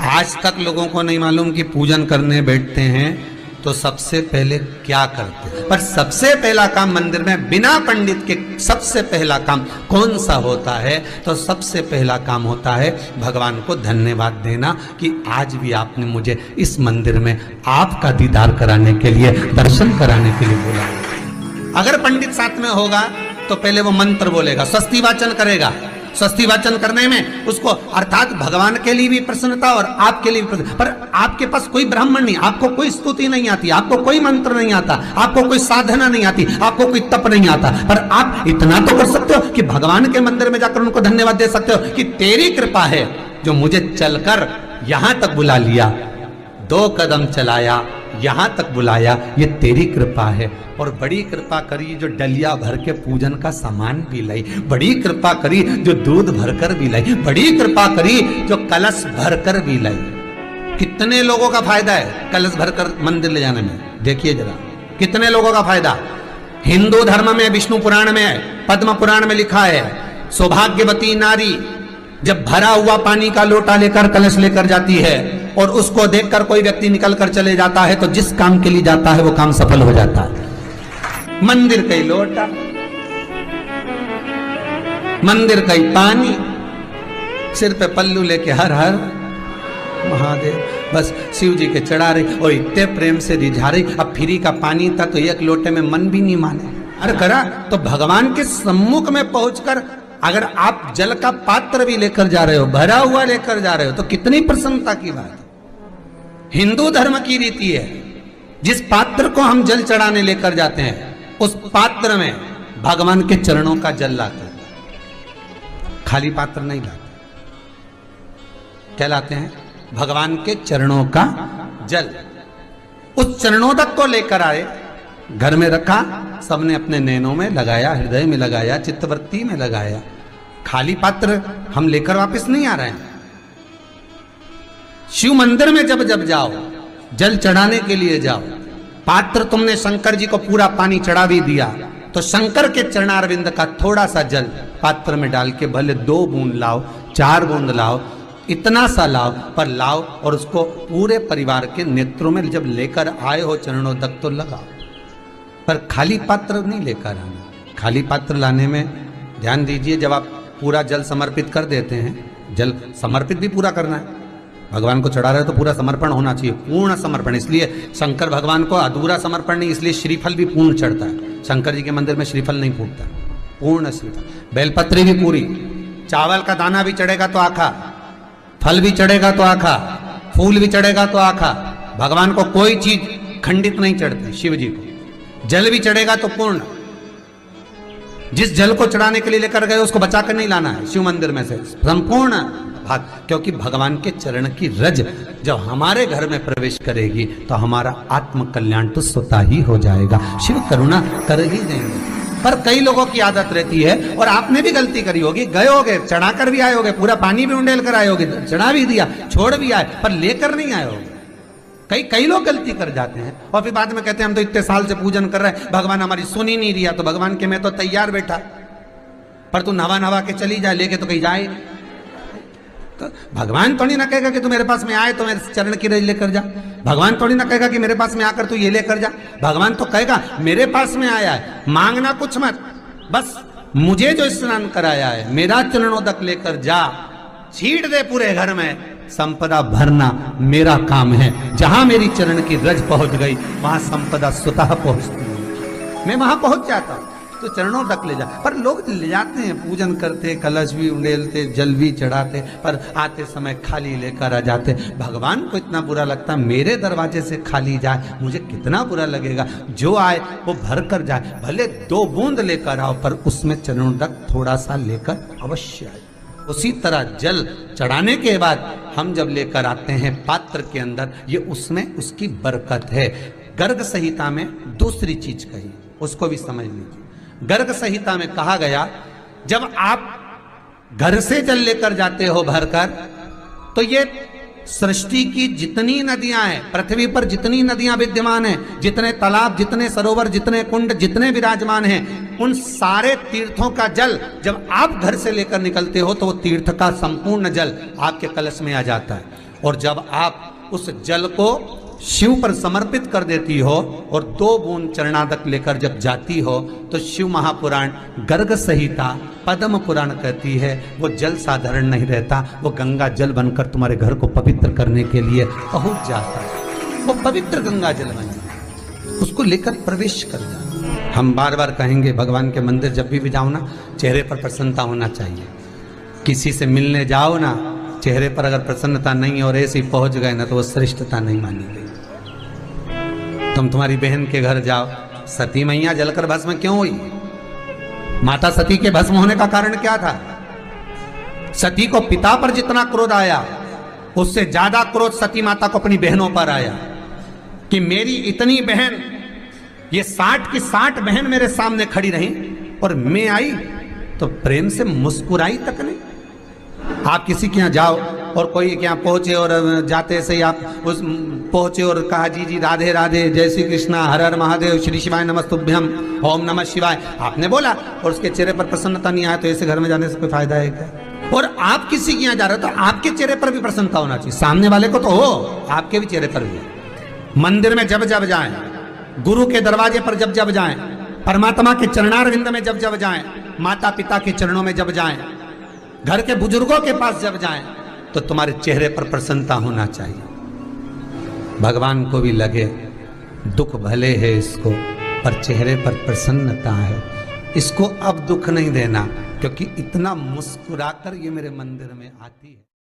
आज तक लोगों को नहीं मालूम कि पूजन करने बैठते हैं तो सबसे पहले क्या करते हैं। पर सबसे पहला काम मंदिर में बिना पंडित के सबसे पहला काम कौन सा होता है? तो सबसे पहला काम होता है भगवान को धन्यवाद देना कि आज भी आपने मुझे इस मंदिर में आपका दीदार कराने के लिए, दर्शन कराने के लिए बोला। अगर पंडित साथ में होगा तो पहले वो मंत्र बोलेगा, स्वस्ति वाचन करेगा। स्वस्ति वाचन करने में उसको अर्थात भगवान के लिए भी प्रसन्नता और आपके लिए भी प्रसन्नता। पर आपके पास कोई ब्राह्मण नहीं, आपको कोई स्तुति नहीं आती, आपको कोई मंत्र नहीं आता, आपको कोई साधना नहीं आती, आपको कोई तप नहीं आता, पर आप इतना तो कर सकते हो कि भगवान के मंदिर में जाकर उनको धन्यवाद दे सकते हो कि तेरी कृपा है जो मुझे चलकर यहां तक बुला लिया, 2 कदम चलाया, यहां तक बुलाया, ये तेरी कृपा है। और बड़ी कृपा करी जो डलिया भर के पूजन का सामान भी लाई, बड़ी कृपा करी जो दूध भरकर भी लाई, बड़ी कृपा करी जो कलश भरकर भी लाई। कितने लोगों का फायदा है कलश भरकर मंदिर ले जाने में? देखिए जरा कितने लोगों का फायदा। हिंदू धर्म में विष्णु पुराण में, पद्म पुराण में लिखा है, सौभाग्यवती नारी जब भरा हुआ पानी का लोटा लेकर कलश लेकर जाती है और उसको देखकर कोई व्यक्ति निकल कर चले जाता है तो जिस काम के लिए जाता है वो काम सफल हो जाता है। मंदिर का ही लोटा, मंदिर का ही पानी, सिर पे पल्लू लेके हर हर महादेव बस शिव जी के चढ़ा रही और इतने प्रेम से रिझा रही। अब फ्री का पानी था तो एक लोटे में मन भी नहीं माने। अरे करा तो भगवान के सम्मुख में पहुंचकर अगर आप जल का पात्र भी लेकर जा रहे हो, भरा हुआ लेकर जा रहे हो, तो कितनी प्रसन्नता की बात है। हिंदू धर्म की रीति है, जिस पात्र को हम जल चढ़ाने लेकर जाते हैं उस पात्र में भगवान के चरणों का जल लाते हैं, खाली पात्र नहीं लाते। क्या लाते हैं? भगवान के चरणों का जल। उस चरणोदक को लेकर आए, घर में रखा, सबने अपने नैनों में लगाया, हृदय में लगाया, चित्तवृत्ति में लगाया। खाली पात्र हम लेकर वापस नहीं आ रहे हैं। शिव मंदिर में जब जब जाओ, जल चढ़ाने के लिए जाओ, पात्र तुमने शंकर जी को पूरा पानी चढ़ा भी दिया तो शंकर के चरणारविंद का थोड़ा सा जल पात्र में डाल के भले 2 बूंद लाओ, 4 बूंद लाओ, इतना सा लाओ, पर लाओ और उसको पूरे परिवार के नेत्रों में जब लेकर आए हो चरणोदक तो लगाओ। पर खाली पात्र नहीं लेकर आना। खाली पात्र लाने में ध्यान दीजिए, जब आप पूरा जल समर्पित कर देते हैं, जल समर्पित भी पूरा करना है। भगवान को चढ़ा रहे हो तो पूरा समर्पण होना चाहिए, पूर्ण समर्पण। इसलिए शंकर भगवान को अधूरा समर्पण नहीं, इसलिए श्रीफल भी पूर्ण चढ़ता है। शंकर जी के मंदिर में श्रीफल नहीं फूटता, पूर्ण श्रीफल। बेलपत्री भी पूरी, चावल का दाना भी चढ़ेगा तो आखा, फल भी चढ़ेगा तो आखा, फूल भी चढ़ेगा तो आखा। भगवान को कोई चीज खंडित नहीं चढ़ती, शिव जी को जल भी चढ़ेगा तो पूर्ण। जिस जल को चढ़ाने के लिए लेकर गए उसको बचा कर नहीं लाना है शिव मंदिर में से, संपूर्ण भाग। क्योंकि भगवान के चरण की रज जब हमारे घर में प्रवेश करेगी तो हमारा आत्म कल्याण तो स्वतः ही हो जाएगा। शिव करुणा कर ही देंगे। पर कई लोगों की आदत रहती है, और आपने भी गलती करी होगी, गए होगे, चढ़ा कर भी आए होगे, पूरा पानी भी उंडेल कर आए होगे, चढ़ा भी दिया, छोड़ भी आए, पर लेकर नहीं आए होगे। कई लोग गलती कर जाते हैं और फिर बाद में कहते हैं हम तो इतने साल से पूजन कर रहे हैं, भगवान हमारी सुन ही नहीं दिया। तो भगवान के मैं तो तैयार बैठा, पर तू नवा के चली जाए, लेके तो कहीं जाए। तो भगवान थोड़ी ना कहेगा कि तू मेरे पास में आए तो मेरे चरण की रज लेकर जा। भगवान थोड़ी ना कहेगा कि मेरे पास में आकर तू ये लेकर जा। भगवान तो कहेगा मेरे पास में आया है, मांगना कुछ मत, बस मुझे जो स्नान कराया है मेरा चरणोदक लेकर जा, छीट दे पूरे घर में, संपदा भरना मेरा काम है। जहां मेरी चरण की रज पहुंच गई वहां संपदा स्वतः पहुंचती है, मैं वहां पहुंच जाता हूं। तो चरणों तक ले जा। पर लोग ले जाते हैं, पूजन करते, कलश भी उंडेलते, जल भी चढ़ाते, पर आते समय खाली लेकर आ जाते। भगवान को इतना बुरा लगता, मेरे दरवाजे से खाली जाए, मुझे कितना बुरा लगेगा। जो आए वो भर कर जाए, भले 2 बूंद लेकर आओ, पर उसमें चरणों तक थोड़ा सा लेकर अवश्य आए। उसी तरह जल चढ़ाने के बाद हम जब लेकर आते हैं पात्र के अंदर, ये उसमें उसकी बरकत है। गर्ग संहिता में दूसरी चीज कही, उसको भी समझ लीजिए। गर्ग संहिता में कहा गया, जब आप घर से जल लेकर जाते हो भरकर, तो ये सृष्टि की जितनी नदियां हैं, पृथ्वी पर जितनी नदियां विद्यमान हैं, जितने तालाब, जितने सरोवर, जितने कुंड, जितने विराजमान हैं, उन सारे तीर्थों का जल जब आप घर से लेकर निकलते हो तो वो तीर्थ का संपूर्ण जल आपके कलश में आ जाता है। और जब आप उस जल को शिव पर समर्पित कर देती हो और 2 बूंद चरणादक लेकर जब जाती हो तो शिव महापुराण गर्ग संहिता पद्म पुराण कहती है वो जल साधारण नहीं रहता, वो गंगा जल बनकर तुम्हारे घर को पवित्र करने के लिए पहुंच जाता है। वो पवित्र गंगा जल बन जाए, उसको लेकर प्रवेश कर जाए। हम बार बार कहेंगे भगवान के मंदिर जब भी जाओ ना, चेहरे पर प्रसन्नता होना चाहिए। किसी से मिलने जाओ ना, चेहरे पर अगर प्रसन्नता नहीं और ऐसे ही पहुंच गए ना तो वो श्रेष्ठता नहीं मानी गई। तुम तुम्हारी बहन के घर जाओ, सती मैया जलकर भस्म क्यों हुई? माता सती के भस्म होने का कारण क्या था? सती को पिता पर जितना क्रोध आया उससे ज्यादा क्रोध सती माता को अपनी बहनों पर आया कि मेरी इतनी बहन, ये 60 की 60 बहन मेरे सामने खड़ी रही और मैं आई तो प्रेम से मुस्कुराई तक नहीं। आप किसी के यहाँ जाओ और कोई के यहाँ पहुंचे और जाते से आप उस पहुंचे और कहा जी जी राधे राधे, जय श्री कृष्णा, हर हर महादेव, श्री शिवाय नमस्तुभ्यम, ओम नमः शिवाय, आपने बोला और उसके चेहरे पर प्रसन्नता नहीं आया तो ऐसे घर में जाने से कोई फायदा है क्या? और आप किसी के यहाँ जा रहे हो तो आपके चेहरे पर भी प्रसन्नता होना चाहिए, सामने वाले को तो हो, आपके भी चेहरे पर भी। मंदिर में जब जब जाएं, गुरु के दरवाजे पर जब जब जाएं, परमात्मा के चरणारविंद में जब जब जाएं, माता पिता के चरणों में जब जाएं, घर के बुजुर्गों के पास जब जाएं तो तुम्हारे चेहरे पर प्रसन्नता होना चाहिए। भगवान को भी लगे दुख भले है इसको पर चेहरे पर प्रसन्नता है, इसको अब दुख नहीं देना क्योंकि इतना मुस्कुराकर ये मेरे मंदिर में आती है।